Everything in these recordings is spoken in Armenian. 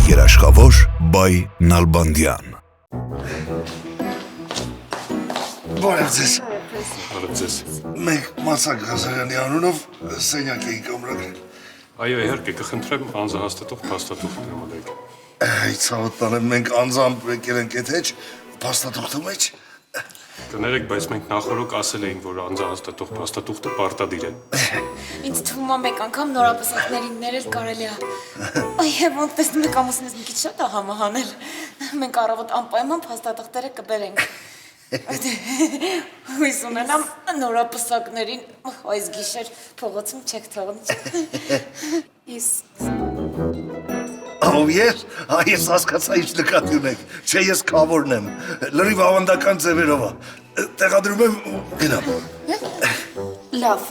Երաշխավոր Բայ Նալբանդյան։ Բարև ձեզ։ Բարև ձեզ։ Մենք Մացակ Ղազարյանի անունով սենյակ էինք ամրագրել։ Այո, իհարկե, կխնդրեմ անձահաստատող փաստաթուղթ տրամադրեք։ Ցավոտ տանեմ, մենք անձամբ եկել ենք այդ հեչ, փաստաթուղթը մեջ։ Կներեք, բայց մենք նախորոք ասել էինք, որ անձահաստատող փաստաթուղթը պարտադիր է։ Ինձ թվում է մեկ անգամ նորապսակներին ներել կարելի է։ Այ ոնց տեսնում եք ամուսինս մի քիչ շատ է համահանել։ Մենք առավոտ անպայման փաստաթղթերը կբերենք։ Հույս ունենամ նորապսակներին այս գիշեր փողոցում չեք թողնի։ Իսկ Ես հասկացա ինչ նկատի ունեք, չէ ես քավորն եմ, լրիվ ավանդական ձևերով է, տեղադրում եմ ու գնամ։ Լավ,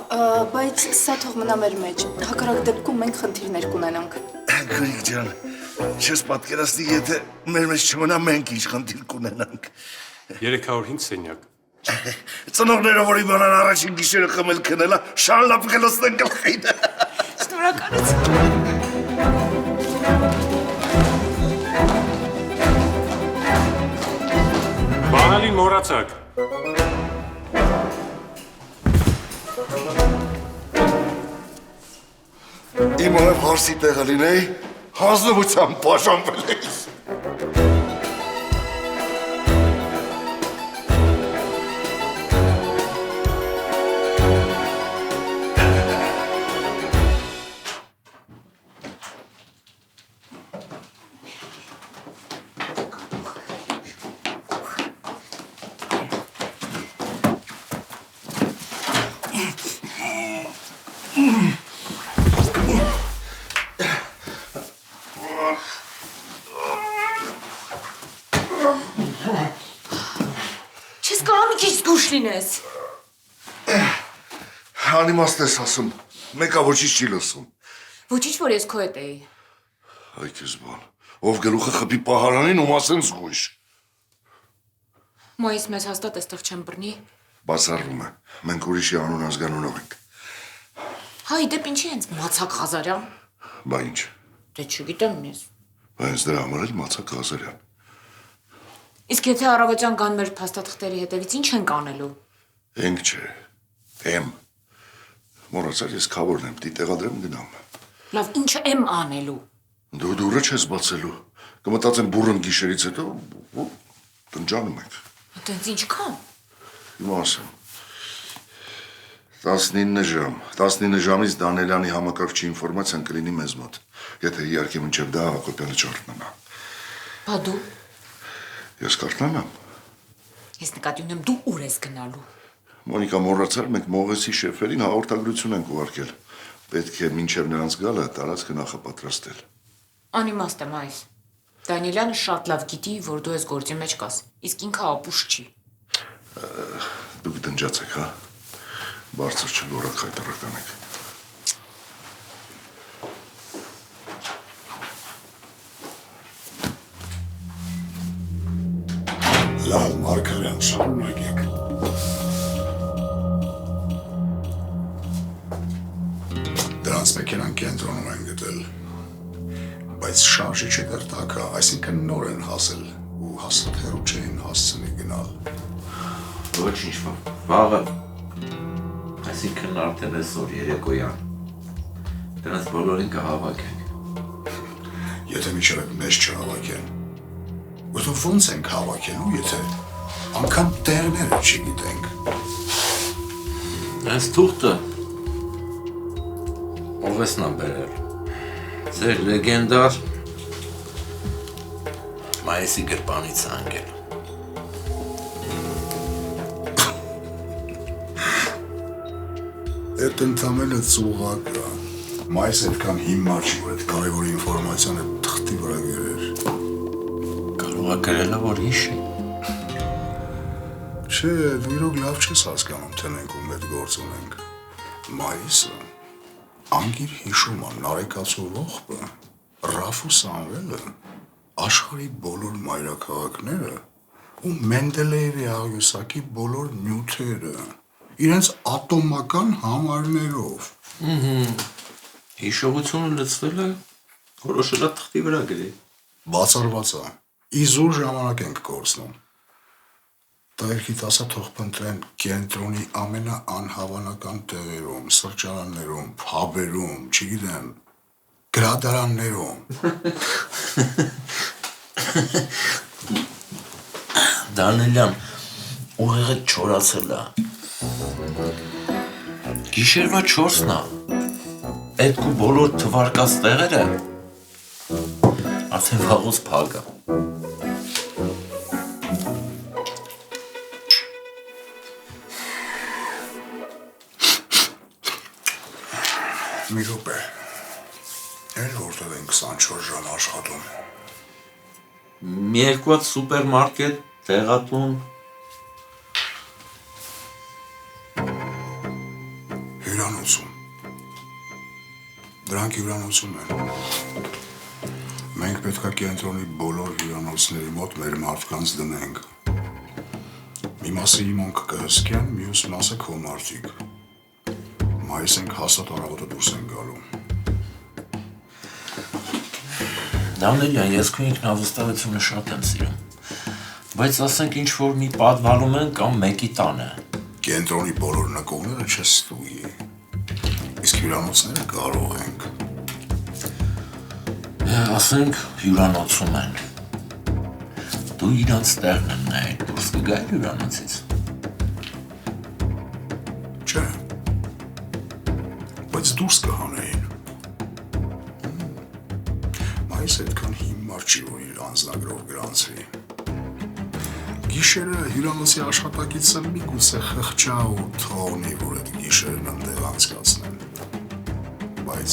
բայց սա թող մնա մեր մեջ, հակառակ դեպքում մենք խնդիրներ կունենանք։ Գրիգ ջան, չես պատկերացնի, եթե մեր մեջ չմնա մենք ինչ խնդիր կունենանք։ 305 սենյակ։ Ծնողները, որ իմանան առաջին գիշերը խմել քնելա, շարունակել լցնեն գլխին։ շնորհակալություն։ Բանալին մոռացաք։ Իմ և հարսի տեղը լինեի, հանձնվությամբ բաժանվել էի։ Չես կարող մի քիչ զգուշ լինես։ Անիմաստ ես ասում, մեկա ոչինչ չի լսում։ Ոչինչ, որ ես քո հետ էի։ Այ քեզ բան, ով գլուխը խփի պահարանին ու մասեն զգույշ։ Մայիս մեզ հաստատ էստեղ չեմ բռնի։ Բացառվում է, մենք ուրիշի անուն ազգանունով ենք։ Հայ, դեպ ինչի հենց Մացակ Ղազարյան։ Բա ինչ, Դե չգիտեմ ես։ բայց դրա համար էլ Մացակ Ղազարյան։ Իսկ եթե առավոտյան կան մեր փաստաթղթերի հետևից, ինչ ենք անելու։ Ենք չէ, եմ։ Մոռացար ես քավորն եմ, պիտի տեղադրեմ գնամ։ Լավ, ինչը եմ անելու։ Դու դուրը չես բացելու։ Կմտածեմ բուրըն գիշերից հետո ու տնջանում ենք։ Այդտենց ինչքան։ Հիմա ասեմ։ 19 ժամ։ 19 ժամից Դանելյանի համակարգչի ինֆորմացիան կլինի մեզ մոտ։ Եթե իհարկե մինչև դա Հակոբյանը չարթնանա։ Բա դու։ Ես կարթնանամ։ Ես նկատի ունեմ դու ուր ես գնալու։ Մոնիկա, մոռացար, մենք Մողեսի շեֆերին հաղորդագրություն ենք ուղարկել։ Պետք է մինչև նրանց գալը տարածքը նախապատրաստել։ Անիմաստ եմ այս։ Դանիելյանը շատ լավ գիտի, որ դու ես գործի մեջ կաս, իսկ ինքը ապուշ չի։ Դուք դնջացեք, հա։ Բարձր չգորակ հայտարարական եք։ Լավ, Մարգարյան, շարունակեք։ Դրանց մեքենան կենտրոնում են գտել, բայց շարժը չկար տակը, այսինքն նոր են հասել ու հաստատ հեռու չէին հասցնի գնալ։ Ոչինչ, վաղը, այսինքն արդեն այսօր երեկոյան, դրանց բոլորին կհավաքենք։ Եթե միջև մեզ չհավաքեն, Ուրթու ոնց ենք հավաքելու, եթե անգամ տեղները չգիտենք։ Այս թուղթը ով ես նա բերել։ Ձեր լեգենդար Մայիսի գրպանից անգել։ Այդ ընդամենը ծուղակ է։ Մայիս այդքան հիմար չի, որ այդ կարևոր ինֆորմացիանը թղթի վրա գրեր։ Կարողա գրելը, որ իշի։ Չէ, դու իրոք լավ չես հասկանում, թե մենք ում հետ գործ ունենք։ Մայիսը անգիր հիշում է Նարեկացու ողբը, Ռաֆու Սամվելը, աշխարհի բոլոր մայրաքաղաքները ու Մենդելեևի աղյուսակի բոլոր նյութերը, իրենց ատոմական համարներով։ Հիշողությունը լցվել է, որոշել է թղթի վրա գրի։ Բացառված է։ Իզուր ժամանակ ենք կորցնում։ Տղերքիդ ասա թող փնտրեն կենտրոնի ամենաանհավանական տեղերում, սրճարաններում, փաբերում, չգիտեմ, գրադարաններում։ Դանիելյան, ուղեղը չորացել է։ Գիշերվա 4-ն է։ Այդ քու բոլոր թվարկած տեղերը արդեն վաղուց փակ է։ Մի րոպե։ Էլ որտեղ են 24 ժամ աշխատում։ Մի երկու հատ սուպերմարկետ, տեղատուն։ Հյուրանոցում։ Դրանք հյուրանոցում են։ Մենք պետք է կենտրոնի բոլոր հյուրանոցների մոտ մեր մարդկանց դնենք։ Մի մասը իմ օնքը կհսկեն, մյուս մասը քո մարդիկ։ Մայիս ենք հաստատ առավոտը դուրս են գալու։ Դանիելյան, ես քո ինքնավստահությունը շատ եմ սիրում, բայց ասենք ինչ-որ մի պատվալում են կամ մեկի տանը։ Կենտրոնի բոլոր նկողները չես ստուգի, իսկ հյուրանոցները կարող ենք։ Ասենք հյուրանոցում են։ Դու իրանց տեղն եմ նայել, դուրս կգայր հյուրանոցից։ Չէ, բայց դուրս կհանեին։ Մայիս այդքան հիմար չի, որ իր անձնագրով գրանցվի։ Գիշերը հյուրանոցի աշխատակիցը միգուցե խղճա ու թողնի, որ այդ գիշերն ընդեղ անցկացնեն։ Բայց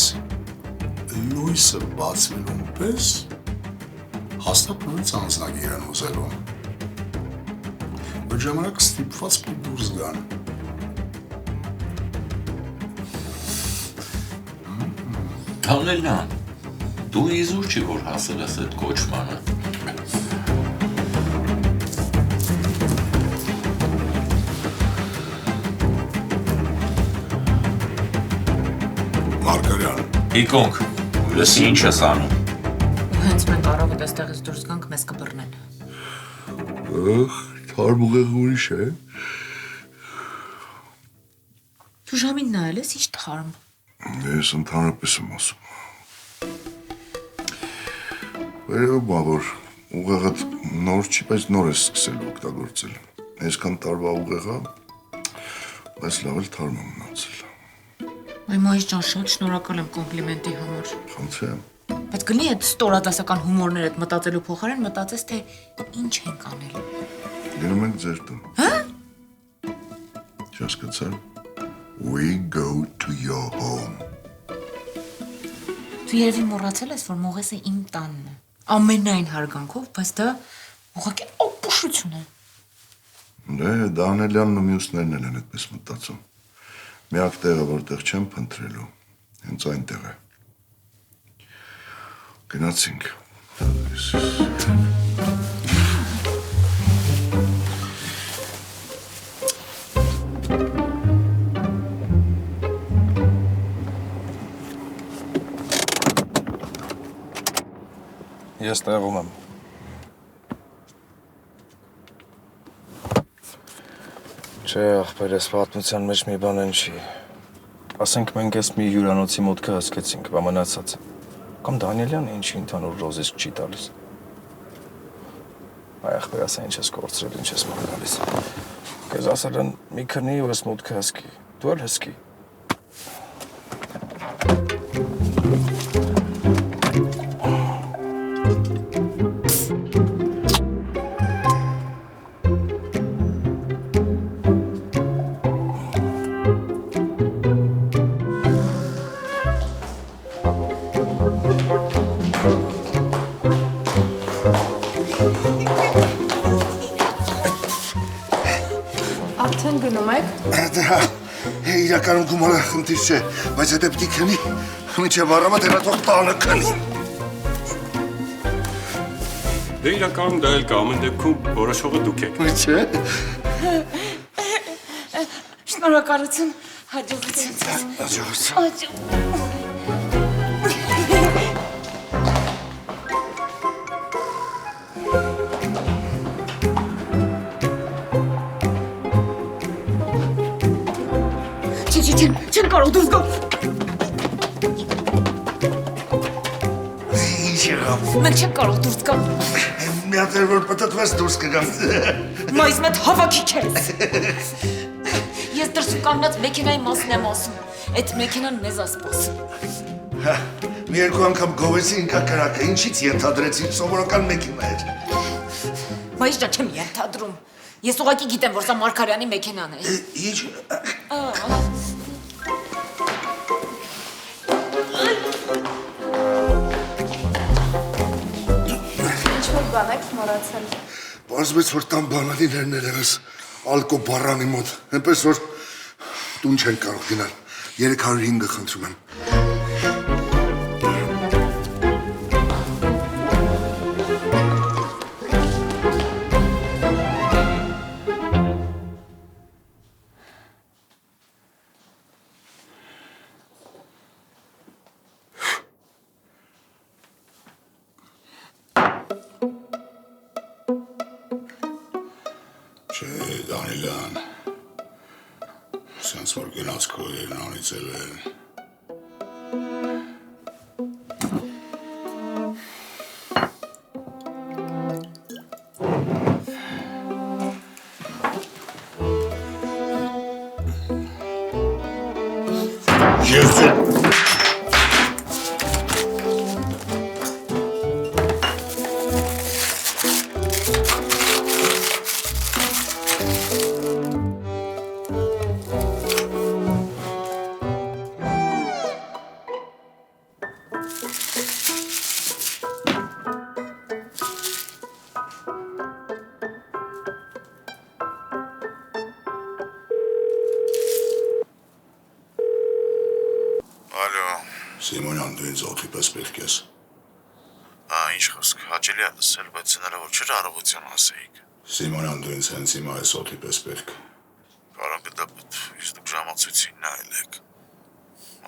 լույսը բացվելուն պես հաստատ նույնց անձնագիր են ուզելու։ Այդ ժամանակ ստիպված պիտի դուրս գան։ Դանիելյան, դու իզուր չի, որ հասել ես այդ կոչմանը։ Մարգարյան, Իգոնք, լսի ինչ ես անում։ Ու հենց մենք առավոտ այստեղից դուրս գանք, մեզ կբռնեն։ թարմ ուղեղ ուրիշ է։ Դու ժամին նայել ես, ինչ թարմ։ Ես ընդհանրապես եմ ասում։ Վերևում որ ուղեղդ նոր չի, բայց նոր ես սկսել օգտագործել։ Այսքան տարվա ուղեղա, բայց լավ էլ թարմ եմ մնացել։ Այ Մայիս ջան, շատ շնորհակալ եմ կոմպլիմենտի համար։ Խնդրեմ։ Բայց գնի այդ ստորադասական հումորներ այդ մտածելու փոխարեն մտածես, թե ինչ ենք անել։ Գնում ենք ձեր տուն։ Հա՞։ Չհասկացա։ We go to your home։ Դու երևի մոռացել ես, որ Մողեսը իմ տանն է։ Ամենայն հարգանքով, բայց դա ուղղակի ապուշություն է։ Դե Դանիելյանն ու մյուսներն են այդպես մտածում։ Միակ տեղը, որտեղ չեմ փնտրելու, հենց այնտեղ է։ Գնացինք։ Ես տեղում եմ։ Չէ, ախպեր, ես պատմության մեջ մի բան են չի։ Ասենք մենք ես մի հյուրանոցի մոտքը հսկեցինք, բամնացած։ Կամ Դանիելյանը ինչի ընդհանուր ռոզիսկ չի տալիս։ Այ ախպեր, ասա ինչ ես կորցրել, ինչ ես ման գալիս։ Կեզ ասել են մի քնի ու ես մոտքը հսկի, դու էլ հսկի։ Արդեն գնում եք։ Դա իրականում գումարը խնդիր չէ, բայց հետո պիտի քնի, մինչև առավոտ հետո թող տանը քնի։ Դե իրականում դա էլ կա, ամեն դեպքում որոշողը դուք եք։ Չէ։ Շնորհակալություն, հաջողություն։ Հաջողություն։ Հաջող։ Չեմ կարող դուրս գալ։ Ինչ եղավ։ Մենք չեմ կարող դուրս գալ։ Մի հատ էր որ պտտվես դուրս կգամ։ Մայիս մետ հավաքի քեզ։ Ես դրսում կանգնած մեքենայի մասն եմ ասում։ Այդ մեքենան մեզ է սպասում։ Մի երկու անգամ գովեցի ինքա կրակը, ինչից ենթադրեցի սովորական մեքենա էր։ Բայց դա չեմ ենթադրում։ Ես ուղղակի գիտեմ, որ սա Մարգարյանի մեքենան է։ Ինչ։ Ինչ-որ բան եք մոռացել։ Պարզվեց, որ տան բանալիներն էր եղես ալկո բարանի մոտ, այնպես որ տուն չեն կարող դինալ, 305-ը խնդրում եմ։ Չէ, Դանիլյան, սենց որ գնաց քո երնանից էլ են։ Ես ձեր Ալո, Սիմոնյան, դու ինձ օդի պես պետք ես։ ինչ խոսք, հաճելի է լսել, բայց հնարավոր չէր առավոտյան ասեիք։ Սիմոնյան, դու ինձ հենց հիմա ես օդի պես պետք։ Կարող է դա պտ, իսկ դուք ժամացույցին նայելեք։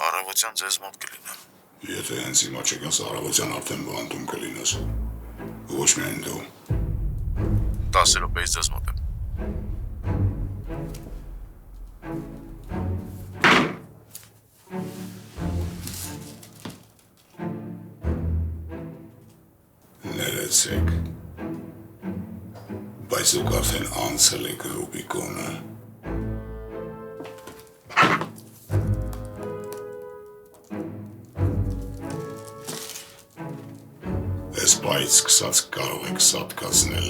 Առավոտյան ձեզ մոտ կլինեմ։ Եթե հենց հիմա չգաս առավոտյան արդեն բանտում կլինես։ Ոչ միայն դու։ 10 րոպեից ձեզ մոտ եմ։ Ներեցեք։ Բայց դուք արդեն անցել եք Ռուբիկոնը։ Այս պայից սկսած կարող եք սատկացնել։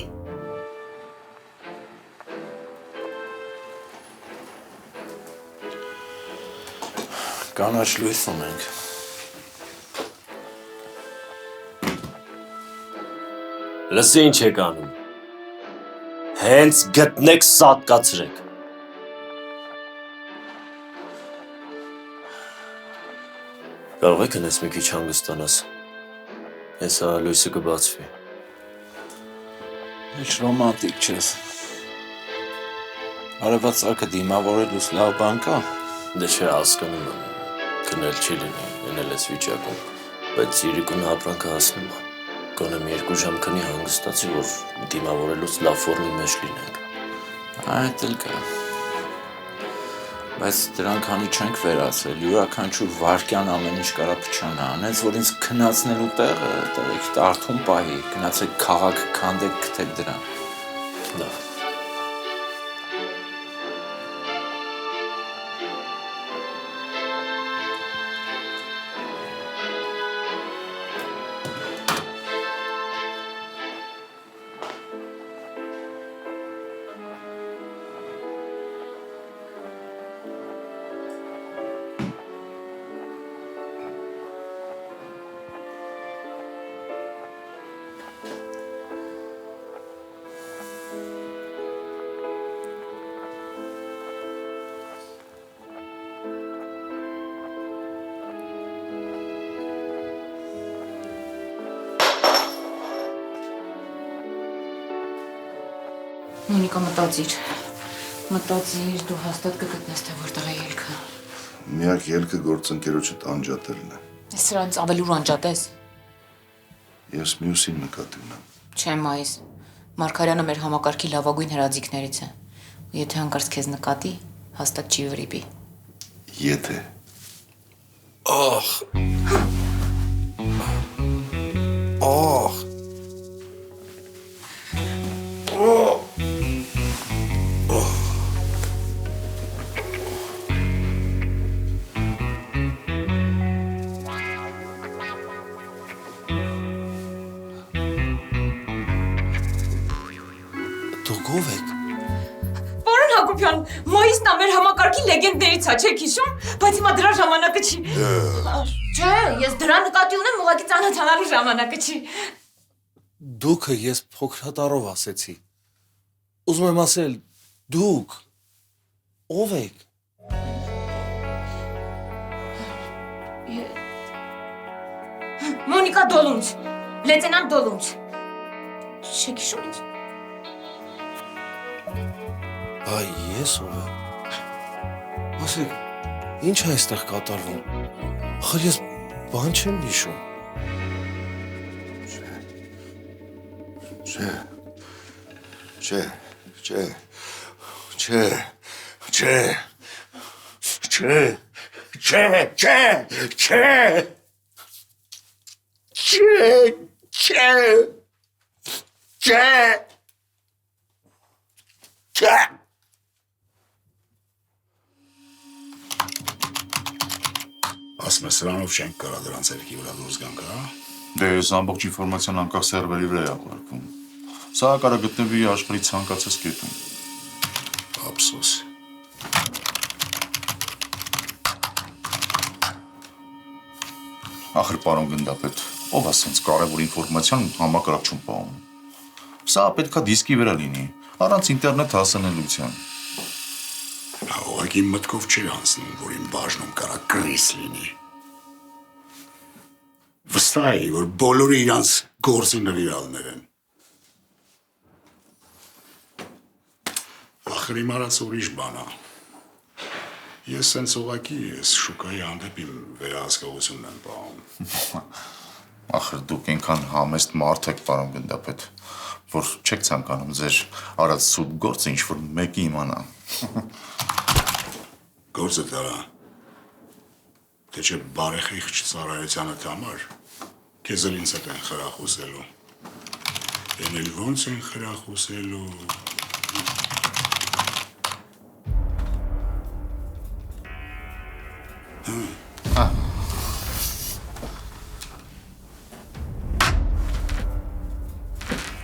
Կանաչ լույս ունենք։ Լսի ինչ եք անում։ Հենց գտնեք սատկացրեք։ Կարող եք հենց մի քիչ հանգստանաս։ Հեսա լույսը կբացվի։ Ինչ ռոմանտիկ չես։ Արևած ակը դիմավորելուց լավ բան կա։ Դե չէ հասկանում եմ։ Քնել չի լինի, ենել ես վիճակում։ Բայց Իրիկուն ապրանքը հասնում է։ Գոնե մի 2 ժամ քնի հանգստացի, որ դիմավորելուց լավ ֆորմի մեջ լինենք։ Այդ էլ կա։ Բայց դրանք հանի չենք վերացրել, յուրաքանչյուր վարկյան ամեն ինչ կարա փչանա, անենց որ ինձ քնացնելու տեղը, տվեք տարթուն պահի, գնացեք քաղաք քանդեք գտեք դրան։ Լավ։ Մոնիկա, մտածիր, դու հաստատ կգտնես, թե որտեղ է ելքը։ Միակ ելքը գործընկերոջդ անջատելն է։ Ես սրանից ավելի ուր անջատես։ Ես մյուսին նկատի ունեմ։ Չէ, Մայիս, Մարգարյանը մեր համակարգի լավագույն հրաձիգներից է։ Ու եթե հանկարծ քեզ նկատի, հաստատ չի վրիպի։ Եթե Ախ։ Ախ։ Դուք ով եք։ Պարոն Հակոբյան, Մայիսն է մեր համակարգի լեգենդներից է, չեք հիշում, բայց հիմա դրա ժամանակը չի։ Չէ, ես դրա նկատի ունեմ, ուղղակի ծանոթանալու ժամանակը չի։ Դուքը ես փոքրատարով ասեցի։ Ուզում եմ ասել, դուք ով եք։ Մոնիկա Դոլունց, լեյտենանտ Դոլունց։ Չեք հիշում ինձ։ Այ ես ով եմ։ Ասեք, ինչ է այստեղ կատարվում։ Ախր ես բան չեմ հիշում։ Չէ։ Չէ։ Չէ։ Չէ։ Չէ։ Չէ։ Չէ։ Չէ։ Չէ։ Չէ։ Չէ։ Չէ։ Ասում ես սրանով չենք կարա դրանց երկի վրա դուրս գանք, հա։ դե ես ամբողջ ինֆորմացիան անկախ սերվերի վրա եմ ուղարկում։ Սա կարա գտնվի աշխարհի ցանկացած կետում։ Ափսոս։ Ախր պարոն գնդապետ, ով է սենց կարևոր ինֆորմացիան համակարգչում պահում։ Սա պետքա դիսկի վրա լինի, առանց ինտերնետ հասանելիության։ Ուղղակի մտքով չի անցնում, որ իմ բաժնում կարա գրիս լինի։ Վստահ էի, որ բոլորը իրանց գործի նվիրալներ են։ Ախր իմ արած ուրիշ բան է։ Ես սենց ուղղակի ես շուկայի հանդեպ իմ վերահսկողությունն եմ պահում։ Ախր դուք այնքան համեստ մարդ եք, պարոն գնդապետ, որ չեք ցանկանում ձեր արած սուտ գործը ինչ-որ մեկի իմանա։ Գործը դարա, թե չէ բարեխիղճ ծառայությանդ համար, քեզ էլ ինձ հետ են խրախուսելու։ Են էլ ոնց են խրախուսելու։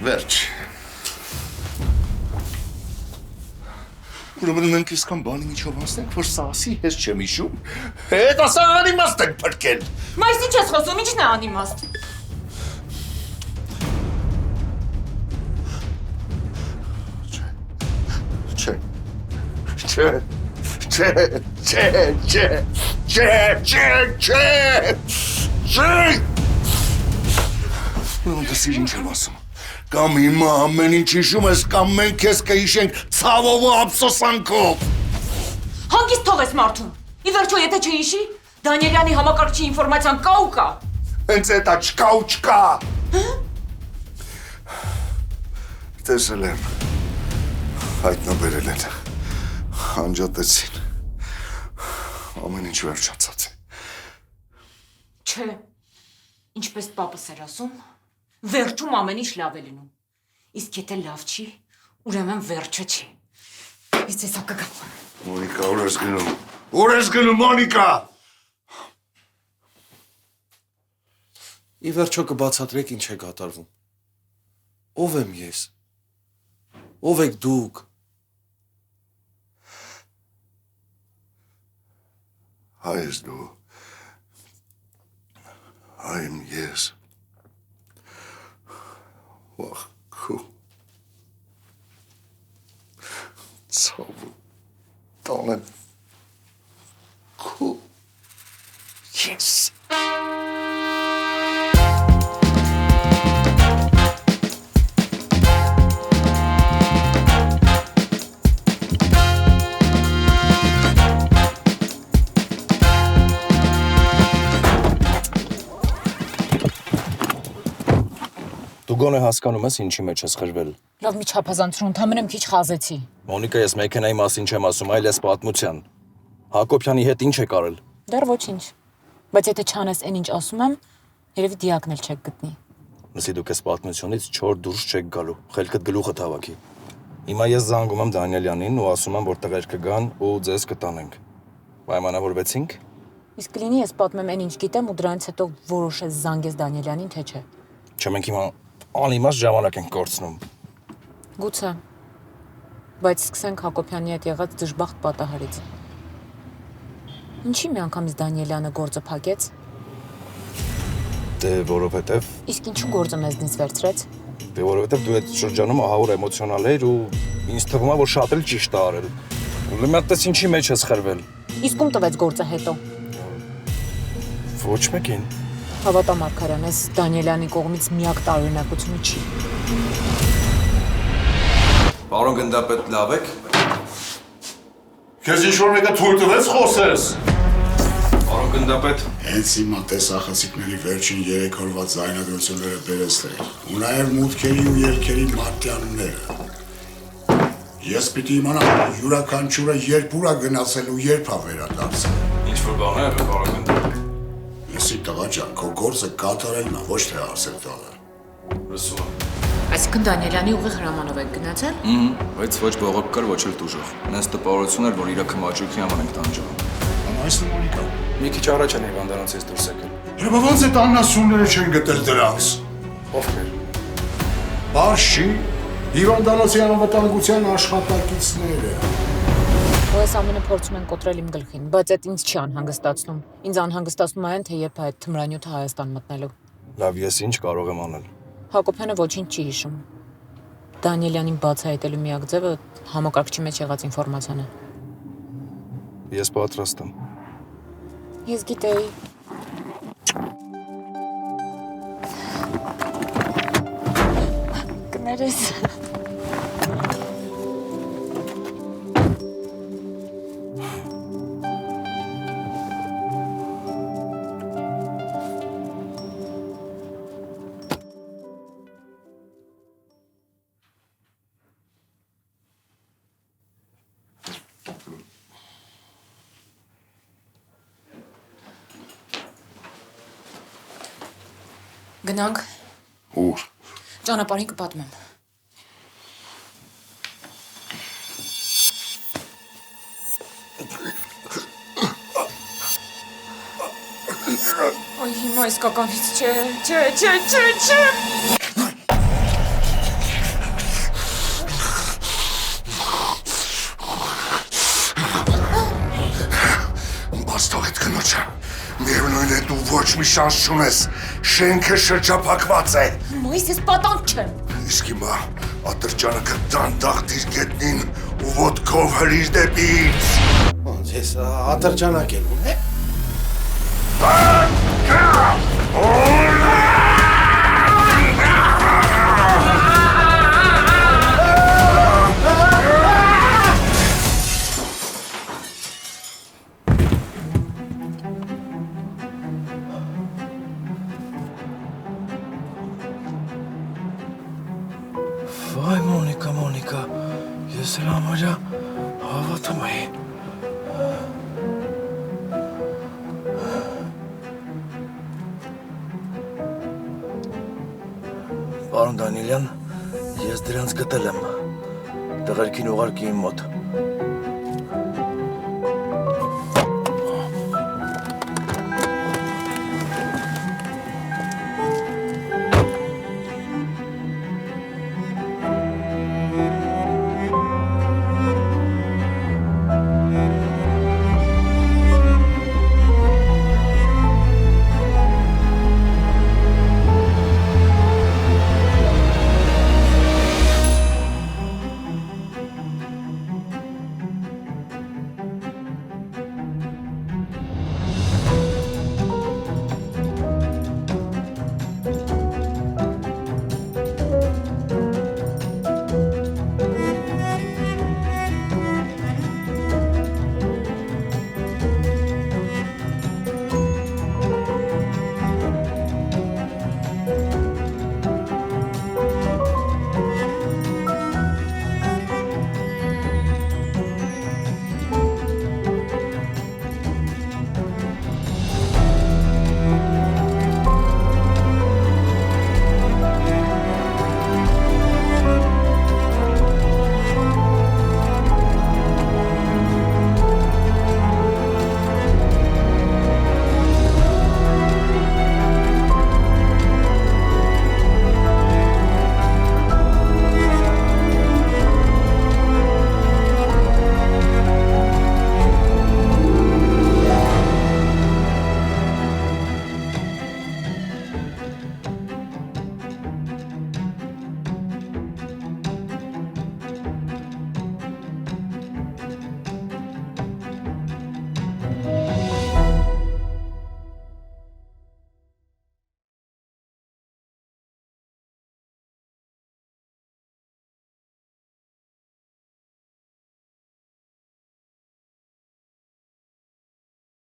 Վերջ։ Ուրեմն մենք իսկան բանի միջով անցնենք, որ սա ասի, ես չեմ հիշում։ Հետ ասա անիմաստ ենք փրկել։ Մայիս ինչ ես խոսում, ինչն է անիմաստ։ Չէ։ Չէ։ Չէ։ Չէ։ Չէ։ Չէ։ Չէ։ Չէ։ Չէ։ Ուրեմն դասի ինչ եմ ասում։ Կամ հիմա ամեն ինչ հիշում ես, կամ մենք քեզ կհիշենք ցավով ու ափսոսանքով։ Հանգիստ թող ես մարդուն։ Ի վերջո, եթե չհիշի, Դանիելյանի համակարգչի ինֆորմացիան կա ու կա։ Հենց էտա չկա ու չկա։ Տեսել եմ։ Հայտնաբերել են։ Անջատեցին։ Ամեն ինչ վերջացած է։ Չէ, ինչպես պապս էր ասում, վերջում ամեն ինչ լավ է լինում։ Իսկ եթե լավ չի, ուրեմն վերջը չի։ Ես էսա կգամ։ Մոնիկա, ուր ես գնում։ Ուր ես գնում, Մոնիկա։ Ի վերջո կբացատրեք ինչ է կատարվում։ Ով եմ ես։ Ով եք դուք։ Հայ ես դու։ Հայ եմ ես։ Վախ քու։ Ցավը տանեմ քու։ Yes. Դու գոնե հասկանում ես ինչի մեջ ես խրվել։ Լավ մի չափազանցրու, ընդամենը մի քիչ խազեցի։ Մոնիկա, ես մեքենայի մասին չեմ ասում, այլ ես պատմության։ Հակոբյանի հետ ինչ եք արել։ Դեռ ոչինչ։ Բայց եթե չանես այն ինչ ասում եմ, երևի դիակն էլ չեք գտնի։ Լսի դուք այս պատմությունից չոր դուրս չեք գալու, խելքդ գլուխը թավակի։ Հիմա ես զանգում եմ Դանիելյանին ու ասում եմ, որ տղերքը գան ու ձեզ կտանենք։ Պայմանավորվեցինք։ Իսկ կլինի ես պատմեմ այն ինչ գիտեմ ու դրանից հետո որոշես զանգես Դանիելյանին, թե չէ։ Չէ, մենք հիմա անիմաստ ժամանակ ենք կորցնում։ Գուցե։ Բայց սկսենք Հակոբյանի հետ եղած դժբախտ պատահարից։ Ինչի մի անգամից Դանիելյանը գործը փակեց։ Դե որովհետև Իսկ ինչու գործը մեզնից վերցրեց։ Դե որովհետև դու այդ շրջանում ահավոր էմոցիոնալ ես ու ինձ թվում է որ շատ էլ ճիշտ է արել։ Ուրեմն այդպես ինչի մեջ ես խրվել։ Իսկ ում տվեց գործը հետո։ Ոչ մեկին։ Հավատա Մարգարյան, այս Դանիելյանի կողմից միակ տարօրինակությունը չի։ Պարոն գնդապետ, լավ եք։ Քեզ ինչ-որ մեկը թույլ տվեց խոսես։ Պարոն գնդապետ, Հենց հիմա տեսախցիկների վերջին 3 օրվա ձայնագրությունները բերես թե ու նաև մուտքերի ու ելքերի մարտյանները։ Ես պիտի իմանամ յուրաքանչյուրը երբ ուր է գնացել ու երբ է վերադարձել։ ինչ որ բան է, պարոն գնդապետ։ Լսի տղա ջան, քո գործը կատարելն է, ոչ թե ասել տալը։ Լսում եմ։ Այսինքն Դանիելյանի ուղիղ հրամանով եք գնացել։ Բայց ոչ բողոք կար, ոչ էլ տուժող։ Նենց տպավորություն էր, որ իրա քմաճուկի համար ենք տանջում։ Այս Մոնիկա։ Մի քիչ առաջ են հիվանդանոցից դուրս եկել։ Հələ ոնց է տանասունները չեն գտել դրանց։ Ովքեր։ Բարշի, հիվանդանոցի անվտանգության աշխատակիցները։ Ու այս ամենը փորձում են կոտրել իմ գլխին, բայց այդ ինձ չի անհանգստացնում։ Ինձ անհանգստացնում է այն, թե երբ է այդ թմրանյութը Հայաստան մտնելու։ Լավ, ես ինչ կարող եմ անել։ Հակոբյանը ոչինչ չի հիշում։ Դանիելյանին բացահայտելու միակ ձևը համակարգչի մեջ եղած ինֆորմացիան է։ Ես պատրաստ եմ։ Ես գիտեի։ Կներես։ Գնանք։ Ուր։ Ճանապարհին կպատմեմ։ Այ հիմա իսկականից չէ։ Բաց թողეთ կնոջը։ Միևնույն է դու ոչ մի շանս չունես։ Շենքը շրջափակված է։ Մայիս ես պատանք չեմ։ Իսկ հիմա ատրճանը կտանդաղ դիր գետնին ու ոտքով հրիր դեպի ինձ։ Ոնց ես ատրճանակ եմ, է։ Վայ Մոնիկա, ես էլ համարյա հավատում էի։ Պարոն Դանիելյան, ես դրանց գտել եմ։ Տղերքին ուղարկի իմ մոտ։